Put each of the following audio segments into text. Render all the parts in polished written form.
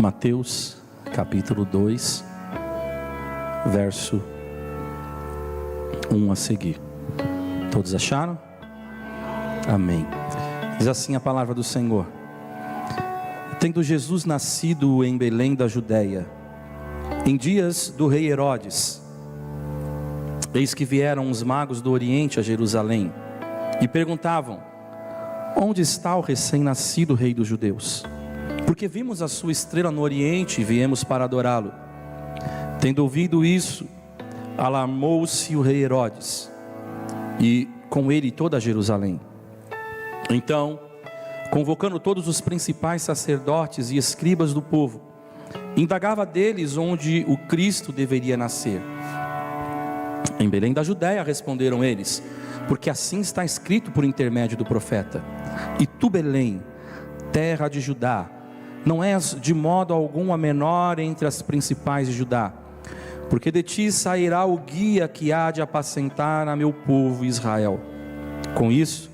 Mateus capítulo 2, verso 1 a seguir. Todos acharam? Amém. Diz assim a palavra do Senhor: Tendo Jesus nascido em Belém da Judéia, em dias do rei Herodes, eis que vieram os magos do Oriente a Jerusalém e perguntavam: onde está o recém-nascido rei dos judeus? Porque vimos a sua estrela no Oriente e viemos para adorá-lo. Tendo ouvido isso, alarmou-se o rei Herodes, e com ele toda Jerusalém. Então, convocando todos os principais sacerdotes e escribas do povo, indagava deles onde o Cristo deveria nascer. Em Belém da Judéia, responderam eles, porque assim está escrito por intermédio do profeta: e tu, Belém, terra de Judá, não és de modo algum a menor entre as principais de Judá, porque de ti sairá o guia que há de apacentar a meu povo Israel. Com isso,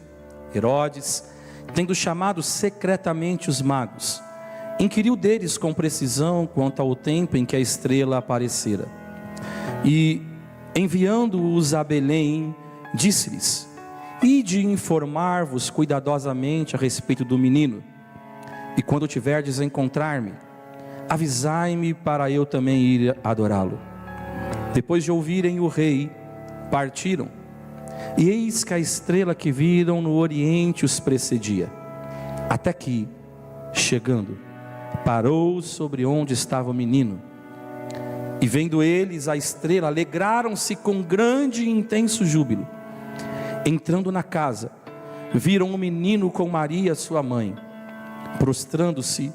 Herodes, tendo chamado secretamente os magos, inquiriu deles com precisão quanto ao tempo em que a estrela aparecera. E, enviando-os a Belém, disse-lhes: ide informar-vos cuidadosamente a respeito do menino, e quando tiverdes encontrar-me, avisai-me para eu também ir adorá-lo. Depois de ouvirem o rei, partiram, e eis que a estrela que viram no Oriente os precedia, até que, chegando, parou sobre onde estava o menino. E vendo eles a estrela, alegraram-se com grande e intenso júbilo. Entrando na casa, viram o menino com Maria sua mãe. Prostrando-se,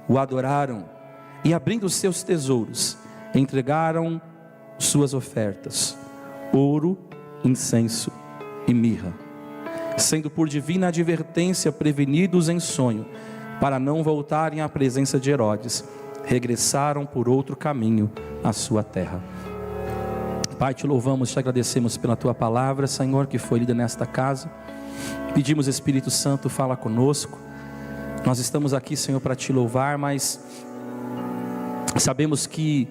o adoraram, e abrindo seus tesouros, entregaram suas ofertas: ouro, incenso e mirra, sendo por divina advertência prevenidos em sonho, para não voltarem à presença de Herodes, regressaram por outro caminho à sua terra. Pai, te louvamos, te agradecemos pela tua palavra, Senhor, que foi lida nesta casa. Pedimos, Espírito Santo, fala conosco. Nós estamos aqui, Senhor, para te louvar, mas sabemos que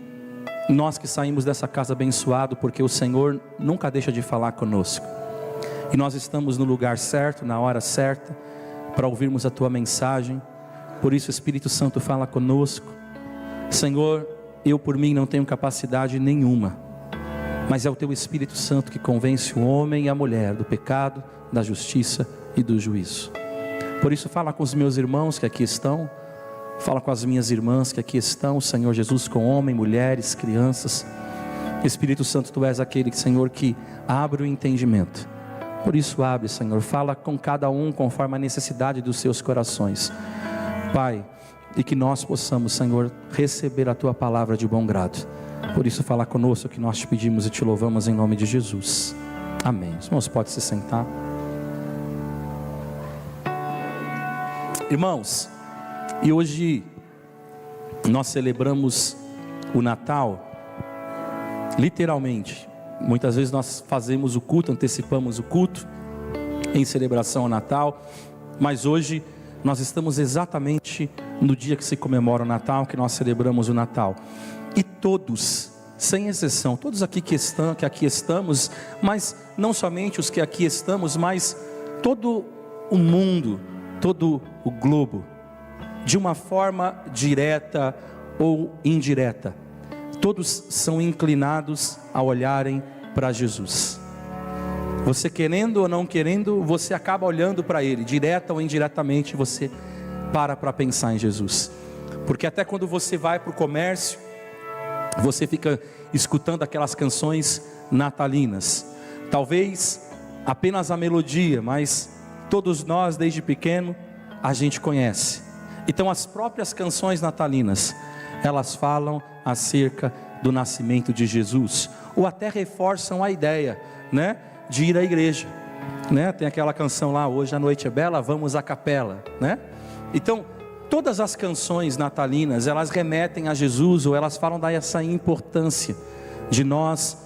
nós que saímos dessa casa abençoado, porque o Senhor nunca deixa de falar conosco, e nós estamos no lugar certo, na hora certa, para ouvirmos a tua mensagem. Por isso, Espírito Santo, fala conosco. Senhor, eu por mim não tenho capacidade nenhuma, mas é o teu Espírito Santo que convence o homem e a mulher do pecado, da justiça e do juízo. Por isso, fala com os meus irmãos que aqui estão, fala com as minhas irmãs que aqui estão, Senhor Jesus, com homens, mulheres, crianças. Espírito Santo, tu és aquele, Senhor, que abre o entendimento. Por isso, abre, Senhor, fala com cada um conforme a necessidade dos seus corações, Pai, e que nós possamos, Senhor, receber a tua palavra de bom grado. Por isso, fala conosco, que nós te pedimos e te louvamos em nome de Jesus. Amém. Os irmãos podem se sentar. Irmãos, e hoje nós celebramos o Natal, literalmente. Muitas vezes nós fazemos o culto, antecipamos o culto em celebração ao Natal, mas hoje nós estamos exatamente no dia que se comemora o Natal, que nós celebramos o Natal. E todos, sem exceção, todos aqui que aqui estamos, mas não somente os que aqui estamos, mas todo o mundo, todo o globo, de uma forma direta ou indireta, todos são inclinados a olharem para Jesus. Você querendo ou não querendo, você acaba olhando para Ele, direta ou indiretamente, você para pensar em Jesus. Porque até quando você vai para o comércio, você fica escutando aquelas canções natalinas, talvez apenas a melodia, mas todos nós desde pequeno a gente conhece. Então as próprias canções natalinas, elas falam acerca do nascimento de Jesus, ou até reforçam a ideia, né, de ir à igreja, né? Tem aquela canção lá: hoje a noite é bela, vamos à capela, né? Então todas as canções natalinas, elas remetem a Jesus, ou elas falam dessa importância de nós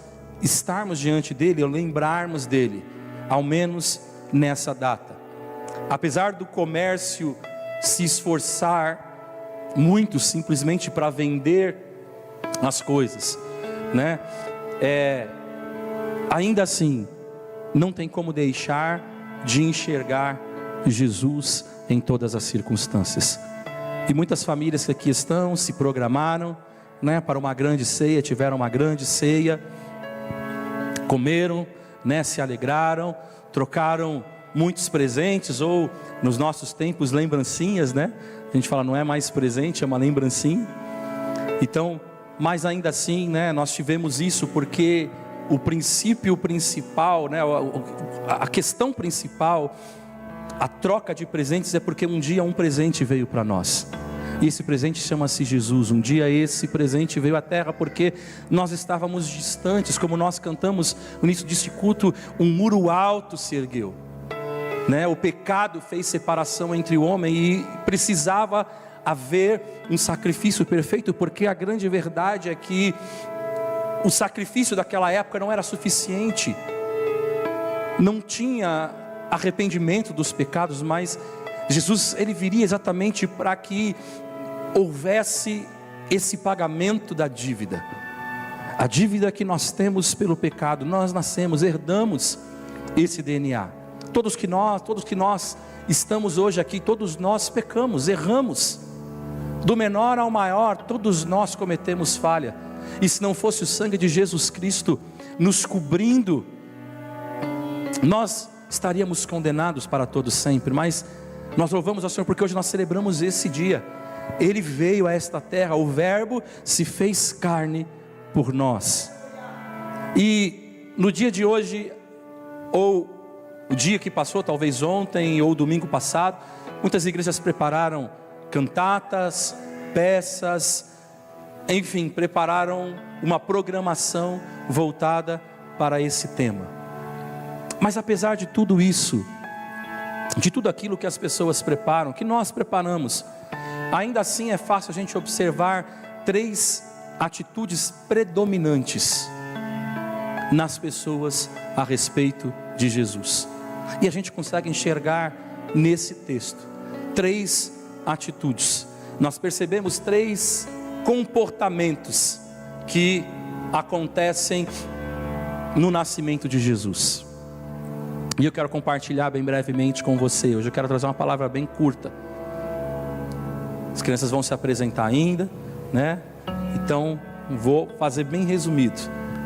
estarmos diante dele, ou lembrarmos dele, ao menos nessa data. Apesar do comércio se esforçar muitos simplesmente para vender as coisas, né? Ainda assim, não tem como deixar de enxergar Jesus em todas as circunstâncias. E muitas famílias que aqui estão se programaram, né, para uma grande ceia, tiveram uma grande ceia, comeram, né, se alegraram, trocaram muitos presentes, ou nos nossos tempos lembrancinhas, né? A gente fala, não é mais presente, é uma lembrancinha. Então, mas ainda assim, né, nós tivemos isso porque o princípio principal, né, a questão principal, a troca de presentes é porque um dia um presente veio para nós. E esse presente chama-se Jesus. Um dia esse presente veio à terra porque nós estávamos distantes, como nós cantamos no início desse culto, um muro alto se ergueu, né? O pecado fez separação entre o homem e precisava haver um sacrifício perfeito, porque a grande verdade é que o sacrifício daquela época não era suficiente, não tinha arrependimento dos pecados, mas Jesus, ele viria exatamente para que houvesse esse pagamento da dívida, a dívida que nós temos pelo pecado. Nós nascemos, herdamos esse DNA, todos que nós estamos hoje aqui, todos nós pecamos, erramos, do menor ao maior, todos nós cometemos falha, e se não fosse o sangue de Jesus Cristo nos cobrindo, nós estaríamos condenados para todo sempre. Mas nós louvamos ao Senhor porque hoje nós celebramos esse dia. Ele veio a esta terra, o Verbo se fez carne por nós. E no dia de hoje, ou o dia que passou, talvez ontem ou domingo passado, muitas igrejas prepararam cantatas, peças, enfim, prepararam uma programação voltada para esse tema. Mas apesar de tudo isso, de tudo aquilo que as pessoas preparam, que nós preparamos, ainda assim é fácil a gente observar 3 atitudes predominantes nas pessoas a respeito de Jesus. E a gente consegue enxergar nesse texto 3 atitudes. Nós percebemos 3 comportamentos que acontecem no nascimento de Jesus. E eu quero compartilhar bem brevemente com você. Hoje eu quero trazer uma palavra bem curta. As crianças vão se apresentar ainda, né? Então vou fazer bem resumido,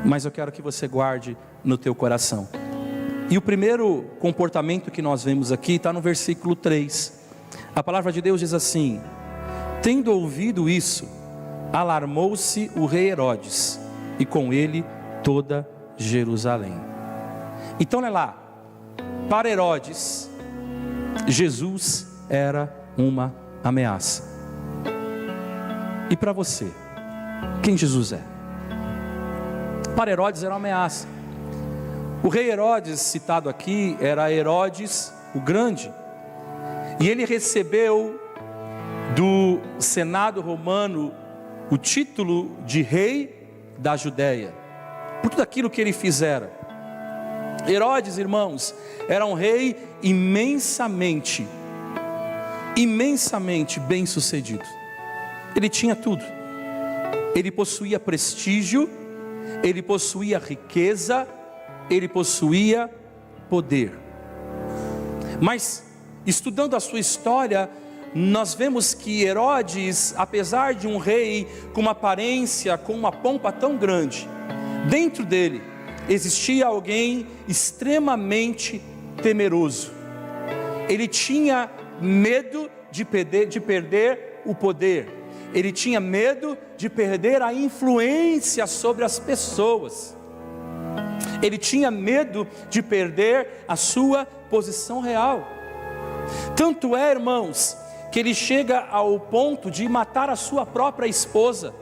mas eu quero que você guarde no teu coração. E o primeiro comportamento que nós vemos aqui está no versículo 3. A palavra de Deus diz assim: tendo ouvido isso, alarmou-se o rei Herodes, e com ele toda Jerusalém. Então olha lá, para Herodes, Jesus era uma ameaça. E para você, quem Jesus é? Para Herodes era uma ameaça. O rei Herodes, citado aqui, era Herodes o Grande. E ele recebeu do Senado romano o título de rei da Judéia, por tudo aquilo que ele fizera. Herodes, irmãos, era um rei imensamente bem sucedido. Ele tinha tudo. Ele possuía prestígio, ele possuía riqueza, ele possuía poder. Mas estudando a sua história, nós vemos que Herodes, apesar de um rei com uma aparência, com uma pompa tão grande, dentro dele existia alguém extremamente temeroso. Ele tinha medo de perder o poder. Ele tinha medo de perder a influência sobre as pessoas. Ele tinha medo de perder a sua posição real. Tanto é, irmãos, que ele chega ao ponto de matar a sua própria esposa,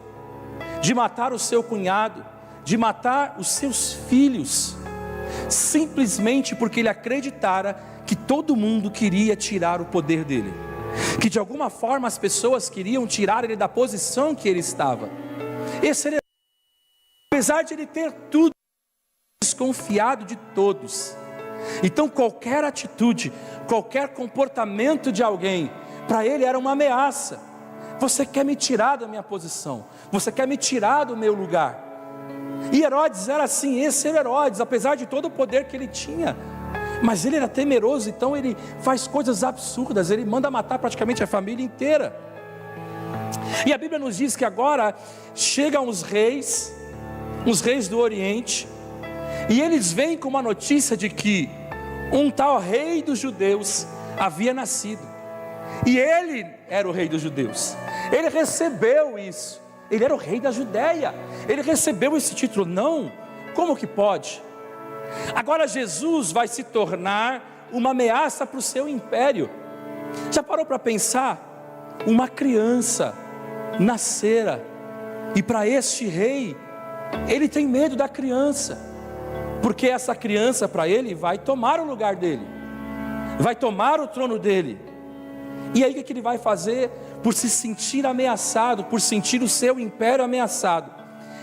de matar o seu cunhado, de matar os seus filhos, simplesmente porque ele acreditara que todo mundo queria tirar o poder dele, que de alguma forma as pessoas queriam tirar ele da posição que ele estava. Esse era, apesar de ele ter tudo, desconfiado de todos. Então qualquer atitude, qualquer comportamento de alguém, para ele era uma ameaça. você quer me tirar da minha posição, você quer me tirar do meu lugar. E Herodes era assim, esse era Herodes, apesar de todo o poder que ele tinha, mas ele era temeroso, então ele faz coisas absurdas, ele manda matar praticamente a família inteira. E a Bíblia nos diz que agora chegam os reis do Oriente, e eles vêm com uma notícia de que um tal rei dos judeus havia nascido, e ele era o rei dos judeus, ele recebeu isso, ele era o rei da Judéia, ele recebeu esse título. Não, como que pode? Agora Jesus vai se tornar uma ameaça para o seu império. Já parou para pensar? Uma criança nascera, e para este rei, ele tem medo da criança, porque essa criança para ele vai tomar o lugar dele, vai tomar o trono dele. E aí o que ele vai fazer? Por se sentir ameaçado, por sentir o seu império ameaçado,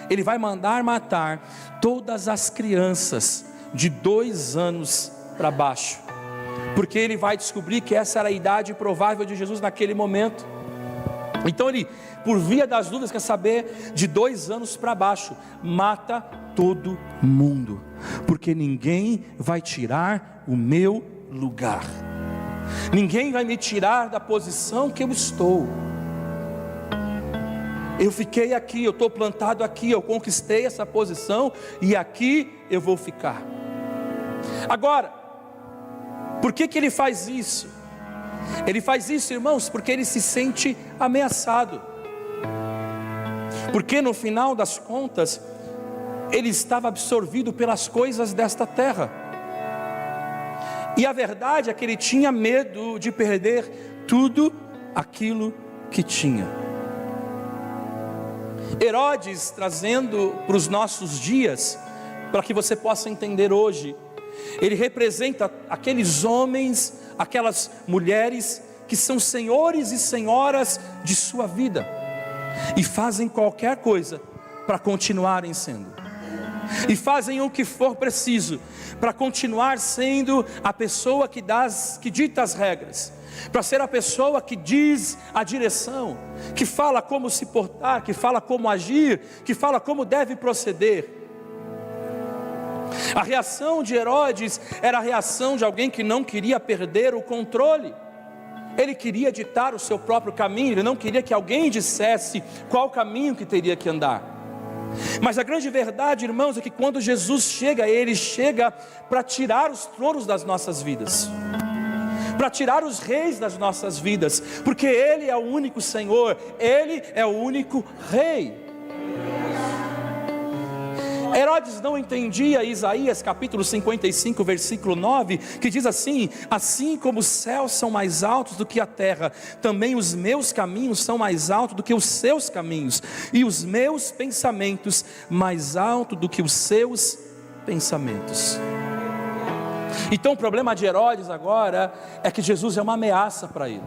ele vai mandar matar todas as crianças de 2 anos para baixo, porque ele vai descobrir que essa era a idade provável de Jesus naquele momento. Então ele, por via das dúvidas, quer saber, de 2 anos para baixo, mata todo mundo, porque ninguém vai tirar o meu lugar, ninguém vai me tirar da posição que eu estou. Eu fiquei aqui, eu estou plantado aqui, eu conquistei essa posição, e aqui eu vou ficar. Agora, por que ele faz isso? Ele faz isso, irmãos, porque ele se sente ameaçado, porque no final das contas, ele estava absorvido pelas coisas desta terra, e a verdade é que ele tinha medo de perder tudo aquilo que tinha. Herodes, trazendo para os nossos dias, para que você possa entender hoje, ele representa aqueles homens, aquelas mulheres que são senhores e senhoras de sua vida, e fazem qualquer coisa para continuarem sendo, e fazem o que for preciso para continuar sendo a pessoa que dita as regras, para ser a pessoa que diz a direção, que fala como se portar, que fala como agir, que fala como deve proceder. A reação de Herodes era a reação de alguém que não queria perder o controle. Ele queria ditar o seu próprio caminho, ele não queria que alguém dissesse qual caminho que teria que andar. Mas a grande verdade, irmãos, é que quando Jesus chega, ele chega para tirar os tronos das nossas vidas, para tirar os reis das nossas vidas, porque ele é o único Senhor, ele é o único rei. Herodes não entendia Isaías capítulo 55 versículo 9, que diz assim: assim como os céus são mais altos do que a terra, também os meus caminhos são mais altos do que os seus caminhos, e os meus pensamentos mais altos do que os seus pensamentos. Então o problema de Herodes agora é que Jesus é uma ameaça para ele.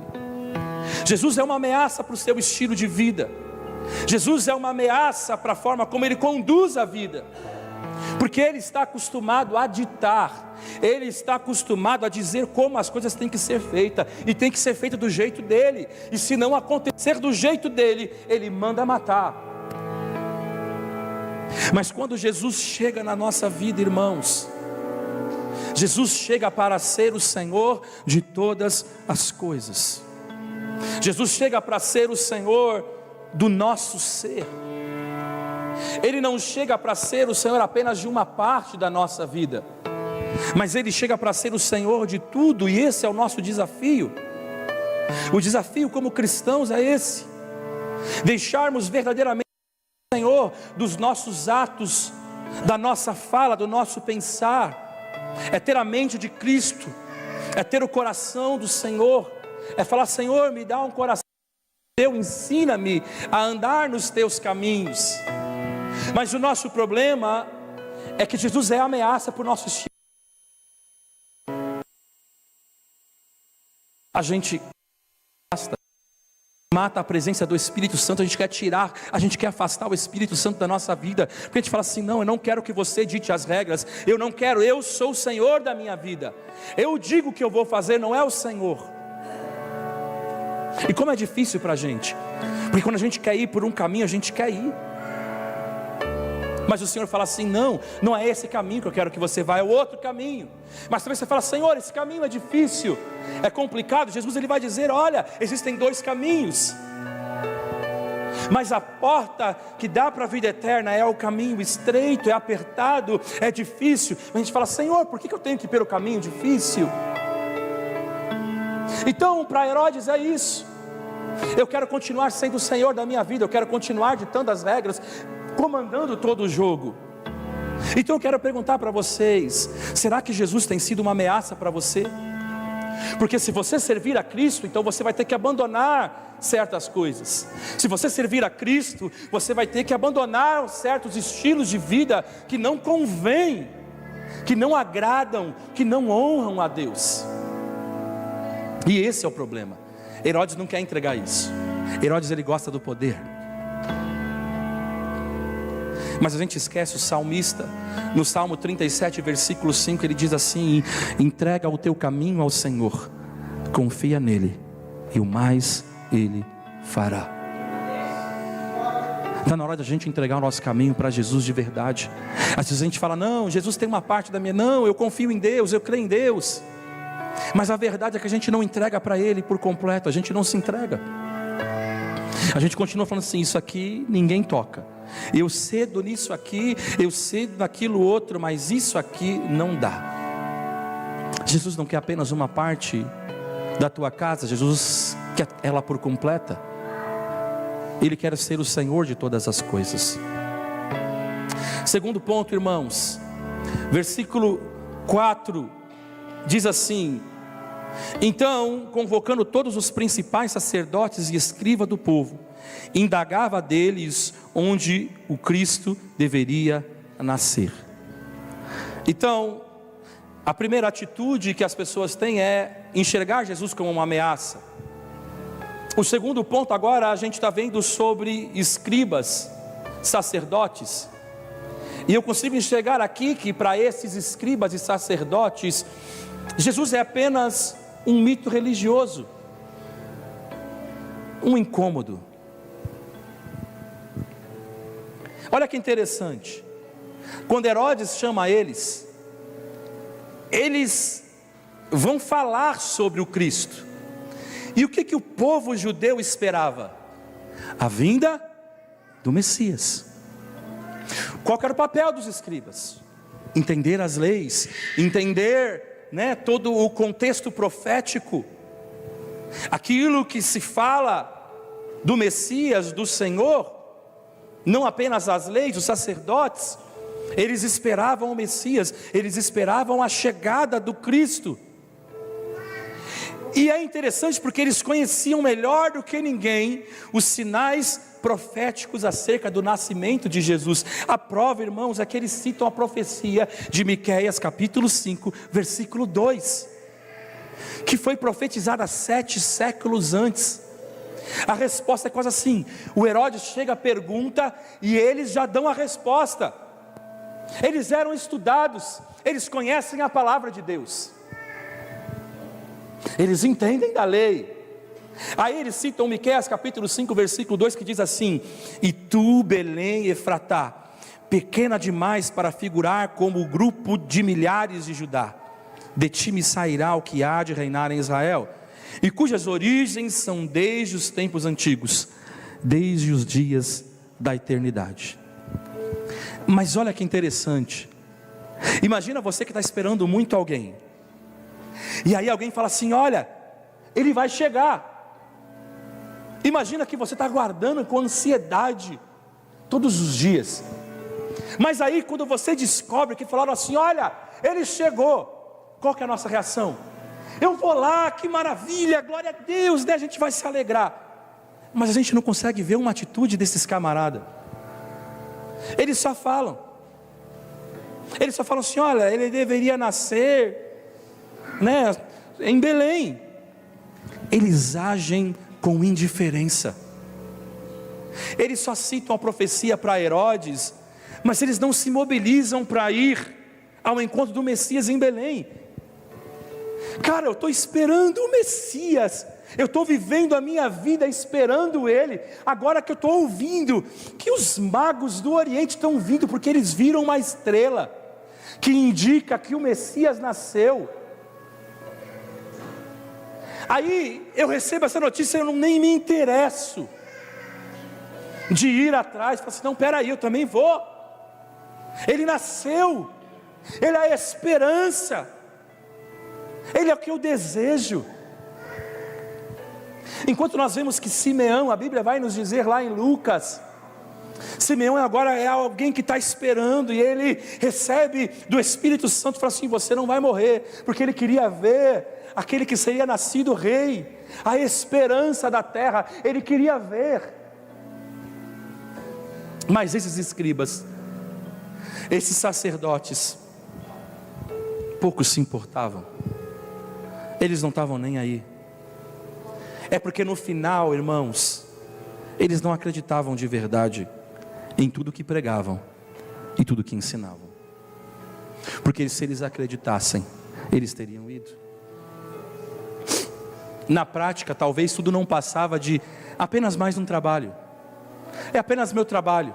Jesus é uma ameaça para o seu estilo de vida. Jesus é uma ameaça para a forma como ele conduz a vida, porque ele está acostumado a ditar, ele está acostumado a dizer como as coisas têm que ser feitas, e tem que ser feita do jeito dele, e se não acontecer do jeito dele, ele manda matar. Mas quando Jesus chega na nossa vida, irmãos, Jesus chega para ser o Senhor de todas as coisas. Jesus chega para ser o Senhor do nosso ser. Ele não chega para ser o Senhor apenas de uma parte da nossa vida, mas ele chega para ser o Senhor de tudo, e esse é o nosso desafio. O desafio como cristãos é esse: deixarmos verdadeiramente o Senhor dos nossos atos, da nossa fala, do nosso pensar. É ter a mente de Cristo, é ter o coração do Senhor, é falar: Senhor, me dá um coração teu, ensina-me a andar nos teus caminhos. Mas o nosso problema é que Jesus é a ameaça para o nosso estilo. A gente mata a presença do Espírito Santo, a gente quer tirar, a gente quer afastar o Espírito Santo da nossa vida, porque a gente fala assim: não, eu não quero que você dite as regras, eu não quero, eu sou o Senhor da minha vida, eu digo o que eu vou fazer, não é o Senhor. E como é difícil para a gente, porque quando a gente quer ir por um caminho, a gente quer ir, mas o Senhor fala assim: não, não é esse caminho que eu quero que você vá, é o outro caminho. Mas também você fala: Senhor, esse caminho é difícil, é complicado. Jesus ele vai dizer: olha, existem dois caminhos, mas a porta que dá para a vida eterna é o caminho estreito, é apertado, é difícil. A gente fala: Senhor, por que eu tenho que ir pelo caminho difícil? Então para Herodes é isso: eu quero continuar sendo o Senhor da minha vida, eu quero continuar ditando as regras, comandando todo o jogo. Então eu quero perguntar para vocês: será que Jesus tem sido uma ameaça para você? Porque se você servir a Cristo, então você vai ter que abandonar certas coisas. Se você servir a Cristo, você vai ter que abandonar certos estilos de vida que não convêm, que não agradam, que não honram a Deus. E esse é o problema. Herodes não quer entregar isso. Herodes ele gosta do poder. Mas a gente esquece o salmista. No Salmo 37, versículo 5, ele diz assim: entrega o teu caminho ao Senhor, confia nele, e o mais ele fará. Está na hora da gente entregar o nosso caminho para Jesus de verdade. Às vezes a gente fala: não, Jesus tem uma parte da minha. Não, eu confio em Deus, eu creio em Deus. Mas a verdade é que a gente não entrega para Ele por completo. A gente não se entrega. A gente continua falando assim: isso aqui ninguém toca, eu cedo nisso aqui, eu cedo naquilo outro, mas isso aqui não dá. Jesus não quer apenas uma parte da tua casa, Jesus quer ela por completa. Ele quer ser o Senhor de todas as coisas. Segundo ponto, irmãos, versículo 4 diz assim: então, convocando todos os principais sacerdotes e escribas do povo, indagava deles onde o Cristo deveria nascer. Então, a primeira atitude que as pessoas têm é enxergar Jesus como uma ameaça. O segundo ponto agora a gente está vendo sobre escribas, sacerdotes. E eu consigo enxergar aqui que para esses escribas e sacerdotes, Jesus é apenas um mito religioso, um incômodo. Olha que interessante, quando Herodes chama eles vão falar sobre o Cristo. E o que o povo judeu esperava? A vinda do Messias. Qual era o papel dos escribas? Entender as leis, entender todo o contexto profético, aquilo que se fala do Messias, do Senhor. Não apenas as leis, os sacerdotes, eles esperavam o Messias, eles esperavam a chegada do Cristo. E é interessante porque eles conheciam melhor do que ninguém os sinais proféticos acerca do nascimento de Jesus. A prova, irmãos, é que eles citam a profecia de Miqueias capítulo 5, versículo 2, que foi profetizada 7 séculos antes. A resposta é quase assim: o Herodes chega, pergunta, e eles já dão a resposta. Eles eram estudados, eles conhecem a palavra de Deus, eles entendem da lei. Aí eles citam Miqueias capítulo 5, versículo 2, que diz assim: e tu, Belém Efratá, pequena demais para figurar como o grupo de milhares de Judá, de ti me sairá o que há de reinar em Israel, e cujas origens são desde os tempos antigos, desde os dias da eternidade. Mas olha que interessante, imagina você que está esperando muito alguém, e aí alguém fala assim: olha, ele vai chegar. Imagina que você está aguardando com ansiedade todos os dias, mas aí quando você descobre que falaram assim: olha, ele chegou, qual que é a nossa reação? Eu vou lá, que maravilha, glória a Deus, a gente vai se alegrar. Mas a gente não consegue ver uma atitude desses camaradas. Eles só falam assim: olha, ele deveria nascer em Belém. Eles agem com indiferença. Eles só citam a profecia para Herodes, mas eles não se mobilizam para ir ao encontro do Messias em Belém. Cara, eu estou esperando o Messias, Eu estou vivendo a minha vida esperando Ele. Agora que eu estou ouvindo que os magos do Oriente estão vindo, porque eles viram uma estrela que indica que o Messias nasceu. Aí eu recebo essa notícia, eu nem me interesso de ir atrás. Falo assim, não, peraí, eu também vou. Ele nasceu, Ele é a esperança, Ele é o que eu desejo. Enquanto nós vemos que Simeão, a Bíblia vai nos dizer lá em Lucas, Simeão agora é alguém que está esperando, e ele recebe do Espírito Santo e fala assim, você não vai morrer, porque ele queria ver aquele que seria nascido rei, a esperança da terra, ele queria ver. Mas esses escribas, esses sacerdotes, poucos se importavam, eles não estavam nem aí. É porque no final, irmãos, eles não acreditavam de verdade em tudo que pregavam e tudo que ensinavam, porque se eles acreditassem, eles teriam ido. Na prática, talvez tudo não passava de apenas mais um trabalho, é apenas meu trabalho,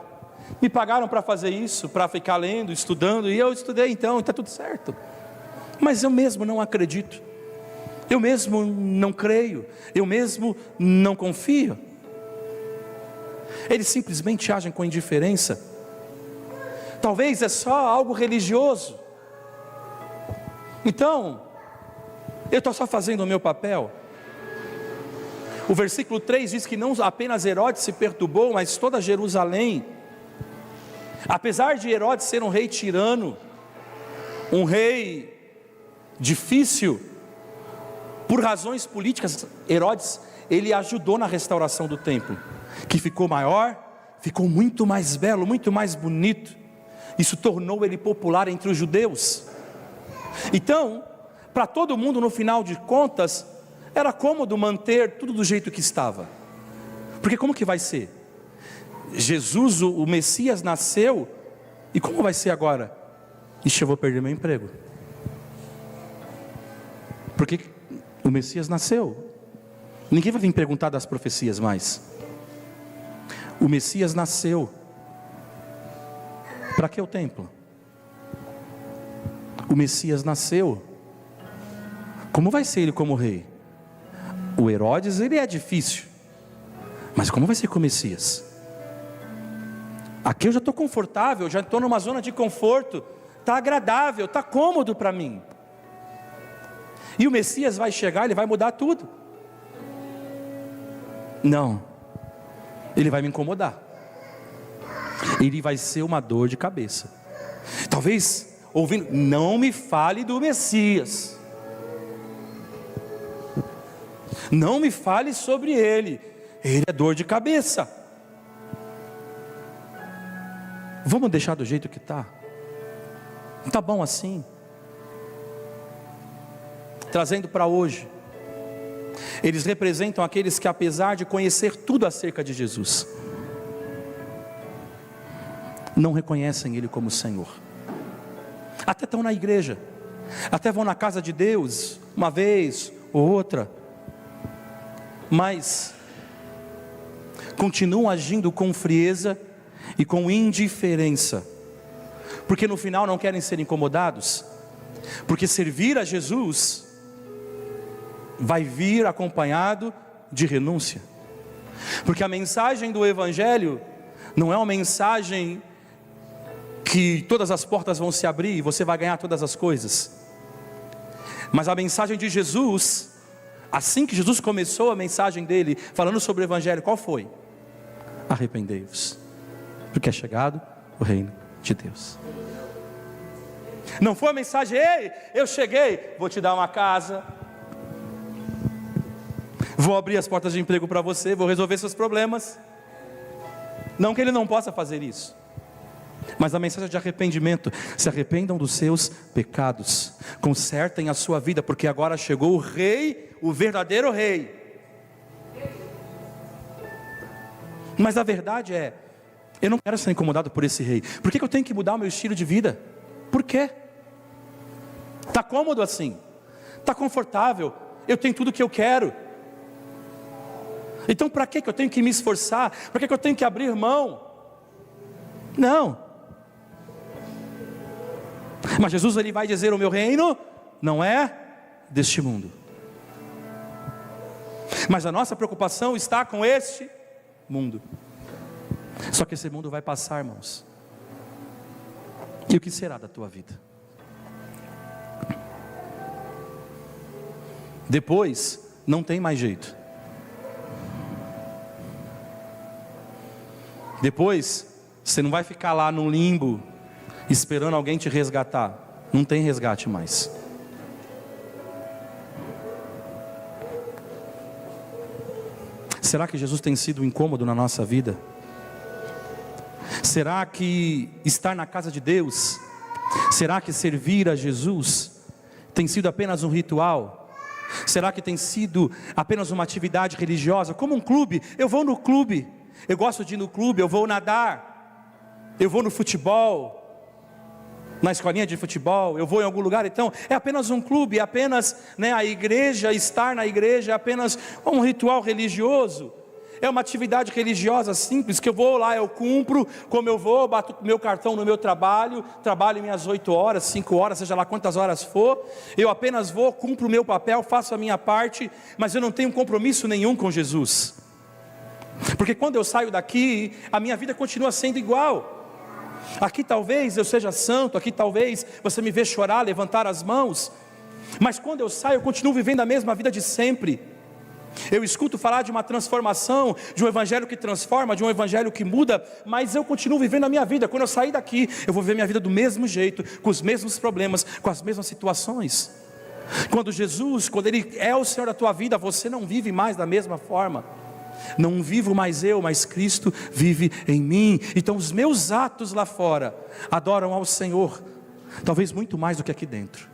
me pagaram para fazer isso, para ficar lendo, estudando, e eu estudei então, está tudo certo, mas eu mesmo não acredito, eu mesmo não creio, eu mesmo não confio. Eles simplesmente agem com indiferença. Talvez é só algo religioso. Então, eu estou só fazendo o meu papel. O versículo 3 diz que não apenas Herodes se perturbou, mas toda Jerusalém. Apesar de Herodes ser um rei tirano, um rei difícil, por razões políticas, Herodes, ele ajudou na restauração do templo, que ficou maior, ficou muito mais belo, muito mais bonito. Isso tornou ele popular entre os judeus. Então, para todo mundo, no final de contas, era cômodo manter tudo do jeito que estava. Porque como que vai ser? Jesus, o Messias nasceu, e como vai ser agora? Ixi, eu vou perder meu emprego. Porque o Messias nasceu. Ninguém vai vir perguntar das profecias mais. O Messias nasceu. Para que o templo? O Messias nasceu. Como vai ser ele como rei? O Herodes, ele é difícil, mas como vai ser com o Messias? Aqui eu já estou confortável, já estou numa zona de conforto, está agradável, está cômodo para mim. E o Messias vai chegar, ele vai mudar tudo. Não, ele vai me incomodar, ele vai ser uma dor de cabeça. Talvez, ouvindo, não me fale do Messias, não me fale sobre ele é dor de cabeça. Vamos deixar do jeito que está? Não está bom assim? Trazendo para hoje, eles representam aqueles que, apesar de conhecer tudo acerca de Jesus, não reconhecem Ele como Senhor. Até estão na igreja, até vão na casa de Deus uma vez ou outra, mas continuam agindo com frieza e com indiferença, porque no final não querem ser incomodados, porque servir a Jesus vai vir acompanhado de renúncia, porque a mensagem do Evangelho não é uma mensagem que todas as portas vão se abrir e você vai ganhar todas as coisas, mas a mensagem de Jesus, assim que Jesus começou a mensagem dele, falando sobre o Evangelho, qual foi? Arrependei-vos, porque é chegado o reino de Deus. Não foi a mensagem, ei, eu cheguei, vou te dar uma casa, vou abrir as portas de emprego para você, vou resolver seus problemas. Não que ele não possa fazer isso, mas a mensagem de arrependimento: se arrependam dos seus pecados, consertem a sua vida, porque agora chegou o rei, o verdadeiro rei. Mas a verdade é, eu não quero ser incomodado por esse rei. Por que eu tenho que mudar o meu estilo de vida? Por quê? Está cômodo assim, está confortável, eu tenho tudo o que eu quero. Então para que eu tenho que me esforçar? Para que eu tenho que abrir mão? Não. Mas Jesus, ele vai dizer: o meu reino não é deste mundo. Mas a nossa preocupação está com este mundo. Só que esse mundo vai passar, irmãos. E o que será da tua vida? Depois não tem mais jeito. Depois você não vai ficar lá no limbo esperando alguém te resgatar. Não tem resgate mais. Será que Jesus tem sido um incômodo na nossa vida? Será que estar na casa de Deus, será que servir a Jesus tem sido apenas um ritual? Será que tem sido apenas uma atividade religiosa? Como um clube, eu vou no clube, eu gosto de ir no clube, eu vou nadar, eu vou no futebol, na escolinha de futebol, eu vou em algum lugar. Então é apenas um clube, é apenas, a igreja, estar na igreja é apenas um ritual religioso, é uma atividade religiosa simples, que eu vou lá, eu cumpro, como eu vou, bato meu cartão no meu trabalho minhas 8 horas, 5 horas, seja lá quantas horas for, eu apenas vou, cumpro o meu papel, faço a minha parte, mas eu não tenho compromisso nenhum com Jesus, porque quando eu saio daqui, a minha vida continua sendo igual. Aqui talvez eu seja santo, aqui talvez você me vê chorar, levantar as mãos, mas quando eu saio eu continuo vivendo a mesma vida de sempre. Eu escuto falar de uma transformação, de um evangelho que transforma, de um evangelho que muda, mas eu continuo vivendo a minha vida. Quando eu sair daqui, eu vou viver minha vida do mesmo jeito, com os mesmos problemas, com as mesmas situações. Quando Ele é o Senhor da tua vida, você não vive mais da mesma forma. Não vivo mais eu, mas Cristo vive em mim. Então os meus atos lá fora adoram ao Senhor, talvez muito mais do que aqui dentro.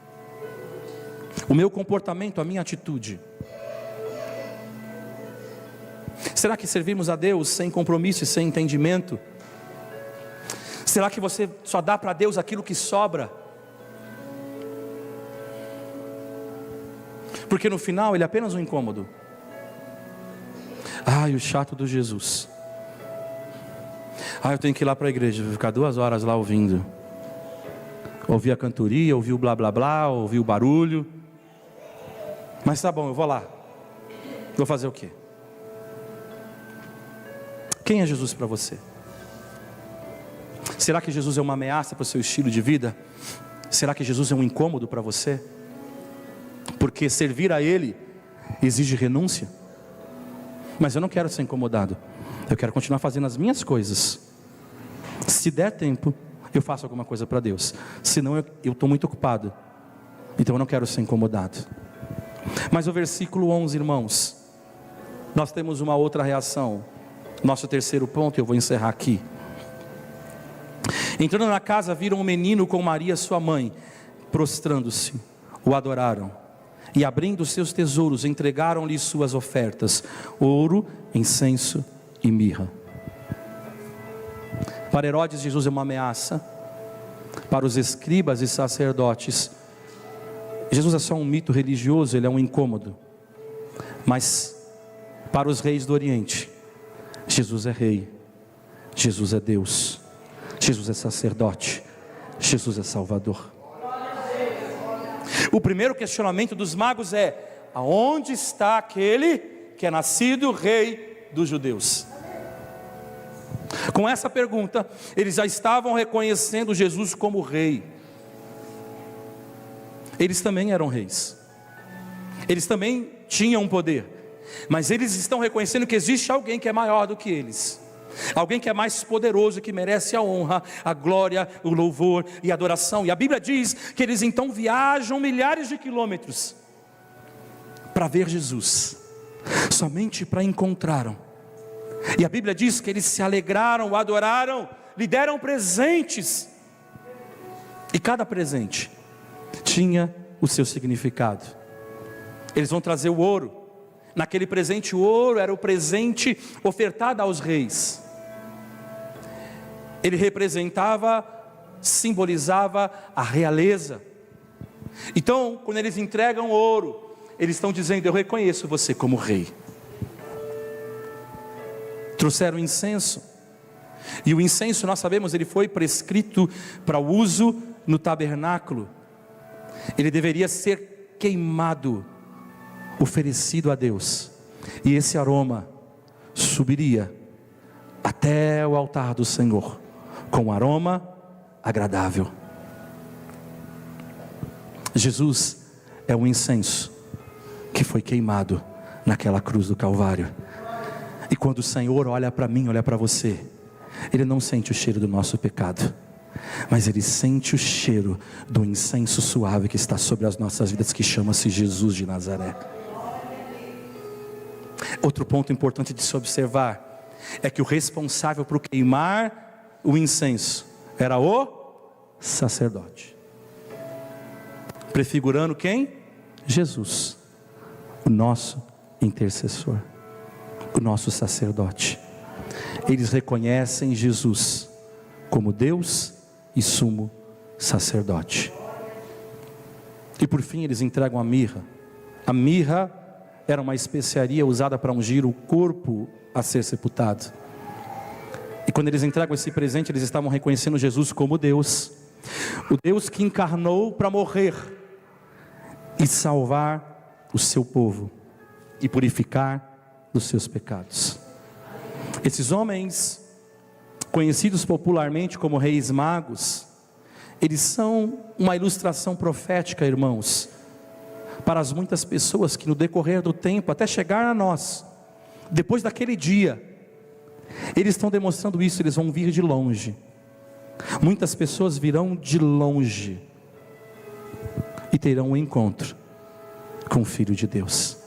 O meu comportamento, a minha atitude. Será que servimos a Deus sem compromisso e sem entendimento? Será que você só dá para Deus aquilo que sobra? Porque no final Ele é apenas um incômodo. Ai, o chato do Jesus. Eu tenho que ir lá para a igreja, vou ficar 2 horas lá ouvindo. Ouvir a cantoria, ouvir o blá blá blá, ouvir o barulho. Mas tá bom, eu vou lá. Vou fazer o quê? Quem é Jesus para você? Será que Jesus é uma ameaça para o seu estilo de vida? Será que Jesus é um incômodo para você? Porque servir a Ele exige renúncia. Mas eu não quero ser incomodado. Eu quero continuar fazendo as minhas coisas. Se der tempo, eu faço alguma coisa para Deus. Senão eu estou muito ocupado. Então eu não quero ser incomodado. Mas o versículo 11, irmãos, nós temos uma outra reação. Nosso terceiro ponto, eu vou encerrar aqui. Entrando na casa, viram um menino com Maria sua mãe. Prostrando-se, o adoraram. E abrindo seus tesouros, entregaram-lhe suas ofertas: ouro, incenso e mirra. Para Herodes, Jesus é uma ameaça. Para os escribas e sacerdotes, Jesus é só um mito religioso, ele é um incômodo. Mas para os reis do Oriente, Jesus é rei, Jesus é Deus, Jesus é sacerdote, Jesus é Salvador. O primeiro questionamento dos magos é: aonde está aquele que é nascido rei dos judeus? Com essa pergunta, eles já estavam reconhecendo Jesus como rei. Eles também eram reis, eles também tinham poder, mas eles estão reconhecendo que existe alguém que é maior do que eles, alguém que é mais poderoso, que merece a honra, a glória, o louvor e a adoração. E a Bíblia diz que eles então viajam milhares de quilômetros para ver Jesus, somente para encontrá-lo. E a Bíblia diz que eles se alegraram, o adoraram, lhe deram presentes, e cada presente tinha o seu significado. Eles vão trazer o ouro. Naquele presente, o ouro era o presente ofertado aos reis. Ele representava, simbolizava a realeza. Então, quando eles entregam o ouro, eles estão dizendo: eu reconheço você como rei. trouxeram incenso. E o incenso, nós sabemos, ele foi prescrito para o uso no tabernáculo. Ele deveria ser queimado, oferecido a Deus. E esse aroma subiria até o altar do Senhor, com um aroma agradável. Jesus é o incenso que foi queimado naquela cruz do Calvário. E quando o Senhor olha para mim, olha para você, Ele não sente o cheiro do nosso pecado, mas Ele sente o cheiro do incenso suave que está sobre as nossas vidas, que chama-se Jesus de Nazaré. Outro ponto importante de se observar é que o responsável por queimar o incenso era o sacerdote, prefigurando quem? Jesus, o nosso intercessor, o nosso sacerdote. Eles reconhecem Jesus como Deus e sumo sacerdote. E por fim eles entregam a mirra. A mirra era uma especiaria usada para ungir o corpo a ser sepultado. E quando eles entregam esse presente, eles estavam reconhecendo Jesus como Deus, o Deus que encarnou para morrer e salvar o seu povo e purificar dos seus pecados. Esses homens, conhecidos popularmente como reis magos, eles são uma ilustração profética, irmãos, para as muitas pessoas que no decorrer do tempo, até chegar a nós, depois daquele dia, eles estão demonstrando isso. Eles vão vir de longe. Muitas pessoas virão de longe e terão um encontro com o Filho de Deus.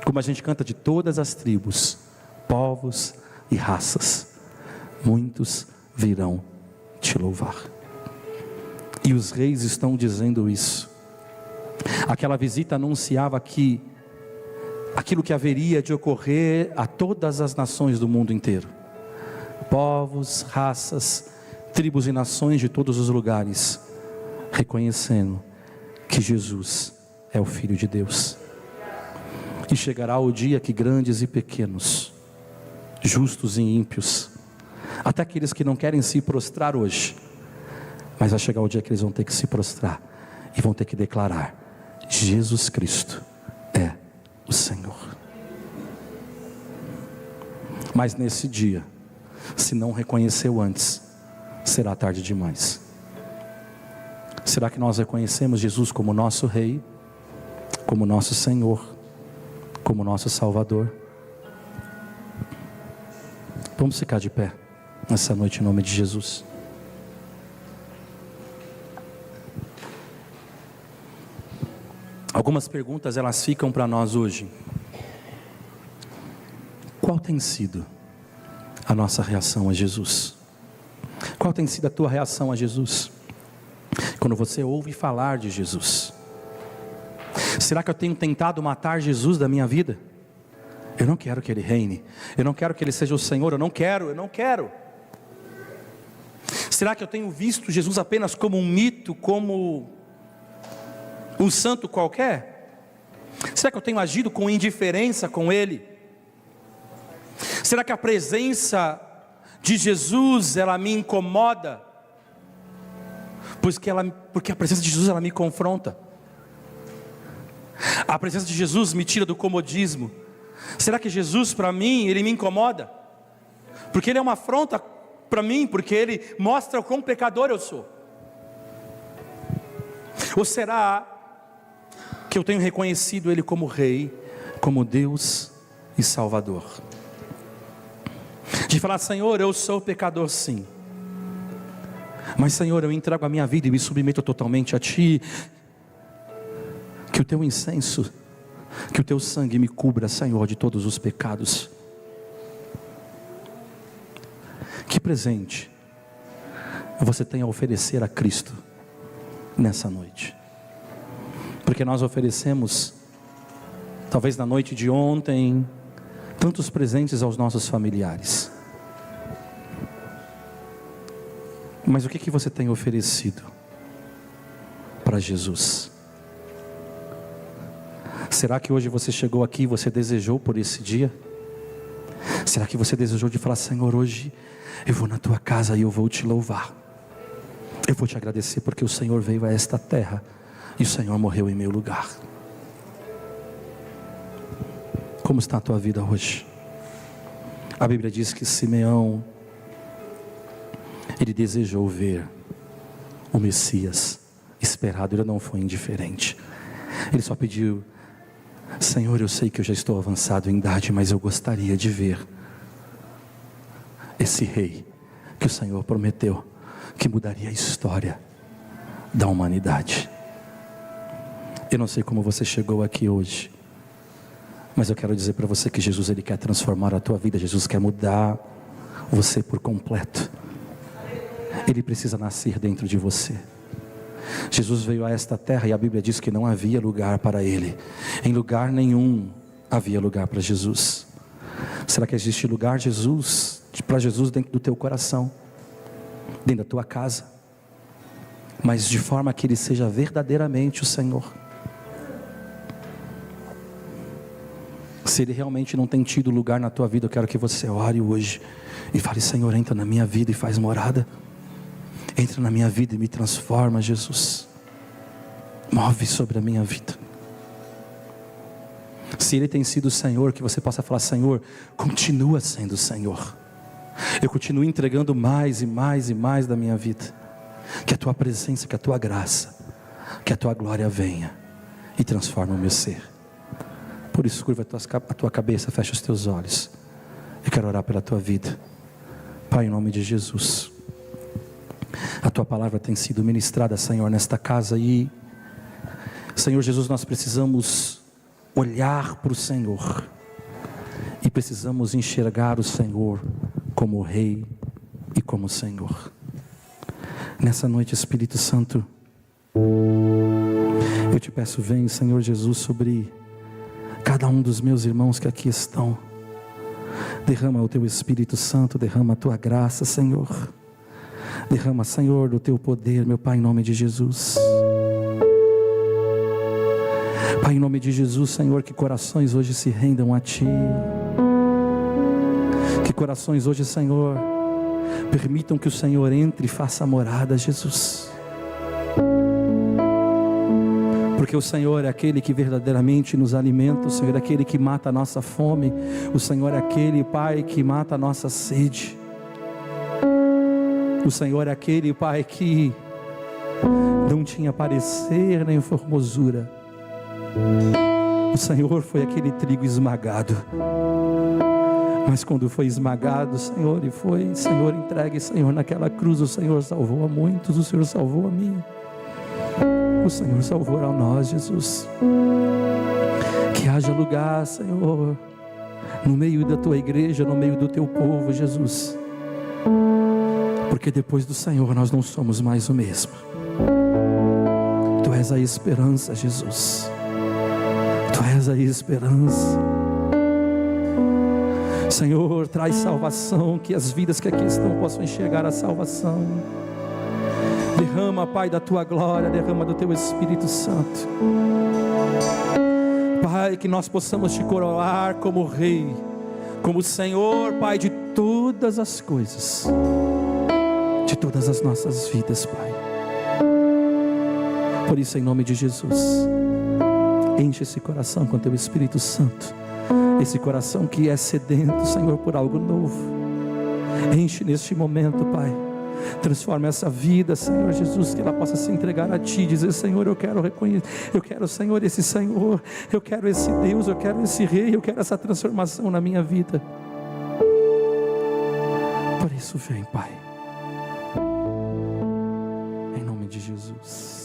Como a gente canta, de todas as tribos, povos e raças, muitos virão te louvar. E os reis estão dizendo isso. Aquela visita anunciava que aquilo que haveria de ocorrer a todas as nações do mundo inteiro, povos, raças, tribos e nações de todos os lugares, reconhecendo que Jesus é o Filho de Deus. E chegará o dia que grandes e pequenos, justos e ímpios, até aqueles que não querem se prostrar hoje, mas vai chegar o dia que eles vão ter que se prostrar e vão ter que declarar: Jesus Cristo é o Senhor. Mas nesse dia, se não reconheceu antes, será tarde demais. Será que nós reconhecemos Jesus como nosso Rei, como nosso Senhor, como nosso Salvador? Vamos ficar de pé nessa noite em nome de Jesus. Algumas perguntas elas ficam para nós hoje. Qual tem sido a nossa reação a Jesus? Qual tem sido a tua reação a Jesus? Quando você ouve falar de Jesus, será que eu tenho tentado matar Jesus da minha vida? Eu não quero que Ele reine, eu não quero que Ele seja o Senhor, eu não quero. Será que eu tenho visto Jesus apenas como um mito, como um santo qualquer? Será que eu tenho agido com indiferença com Ele? Será que a presença de Jesus, ela me incomoda? Porque a presença de Jesus, ela me confronta. A presença de Jesus me tira do comodismo. Será que Jesus para mim, Ele me incomoda? Porque Ele é uma afronta para mim, porque Ele mostra o quão pecador eu sou. Ou será que eu tenho reconhecido Ele como Rei, como Deus e Salvador? De falar: Senhor, eu sou pecador sim, mas Senhor, eu entrego a minha vida e me submeto totalmente a Ti. Que o Teu incenso, que o Teu sangue me cubra, Senhor, de todos os pecados. Que presente você tem a oferecer a Cristo nessa noite? Porque nós oferecemos, talvez na noite de ontem, tantos presentes aos nossos familiares. Mas o que você tem oferecido para Jesus? Será que hoje você chegou aqui e você desejou por esse dia? Será que você desejou de falar: Senhor, hoje eu vou na tua casa e eu vou te louvar, eu vou te agradecer porque o Senhor veio a esta terra e o Senhor morreu em meu lugar? Como está a tua vida hoje? A Bíblia diz que Simeão, ele desejou ver o Messias esperado, ele não foi indiferente. Ele só pediu: Senhor, eu sei que eu já estou avançado em idade, mas eu gostaria de ver esse rei que o Senhor prometeu que mudaria a história da humanidade. Eu não sei como você chegou aqui hoje, mas eu quero dizer para você que Jesus, ele quer transformar a tua vida. Jesus quer mudar você por completo. Ele precisa nascer dentro de você. Jesus veio a esta terra e a Bíblia diz que não havia lugar para ele. Em lugar nenhum havia lugar para Jesus. Será que existe lugar para Jesus dentro do teu coração, dentro da tua casa, mas de forma que ele seja verdadeiramente o Senhor? Se ele realmente não tem tido lugar na tua vida, eu quero que você ore hoje e fale: Senhor, entra na minha vida e faz morada. Entra na minha vida e me transforma, Jesus. Move sobre a minha vida. Se ele tem sido o Senhor, que você possa falar: Senhor, continua sendo o Senhor. Eu continuo entregando mais e mais e mais da minha vida. Que a tua presença, que a tua graça, que a tua glória venha e transforme o meu ser. Por isso, curva a tua cabeça, fecha os teus olhos. Eu quero orar pela tua vida. Pai, em nome de Jesus, a tua palavra tem sido ministrada, Senhor, nesta casa. E, Senhor Jesus, nós precisamos olhar para o Senhor e precisamos enxergar o Senhor como Rei e como Senhor. Nessa noite, Espírito Santo, eu te peço: vem, Senhor Jesus, sobre cada um dos meus irmãos que aqui estão. Derrama o teu Espírito Santo, derrama a tua graça, Senhor. Derrama, Senhor, do teu poder, meu Pai, em nome de Jesus. Pai, em nome de Jesus, Senhor, que corações hoje se rendam a Ti. Que corações hoje, Senhor, permitam que o Senhor entre e faça morada, Jesus. Porque o Senhor é aquele que verdadeiramente nos alimenta. O Senhor é aquele que mata a nossa fome. O Senhor é aquele, Pai, que mata a nossa sede. O Senhor é aquele, Pai, que não tinha parecer nem formosura. O Senhor foi aquele trigo esmagado. Mas quando foi esmagado, Senhor, e foi, Senhor, entregue, Senhor, naquela cruz, o Senhor salvou a muitos, o Senhor salvou a mim. O Senhor salvou a nós, Jesus. Que haja lugar, Senhor, no meio da tua igreja, no meio do teu povo, Jesus. Porque depois do Senhor nós não somos mais o mesmo. Tu és a esperança, Jesus. Tu és a esperança. Senhor, traz salvação, que as vidas que aqui estão possam enxergar a salvação. Derrama, Pai, da tua glória, derrama do teu Espírito Santo. Pai, que nós possamos te coroar como Rei, como Senhor, Pai, de todas as coisas, de todas as nossas vidas, Pai. Por isso, em nome de Jesus, enche esse coração com teu Espírito Santo. Esse coração que é sedento, Senhor, por algo novo. Enche neste momento, Pai. Transforma essa vida, Senhor Jesus, que ela possa se entregar a Ti, dizer: Senhor, eu quero reconhecer, eu quero, Senhor, esse Senhor, eu quero esse Deus, eu quero esse Rei, eu quero essa transformação na minha vida. Por isso vem, Pai, em nome de Jesus.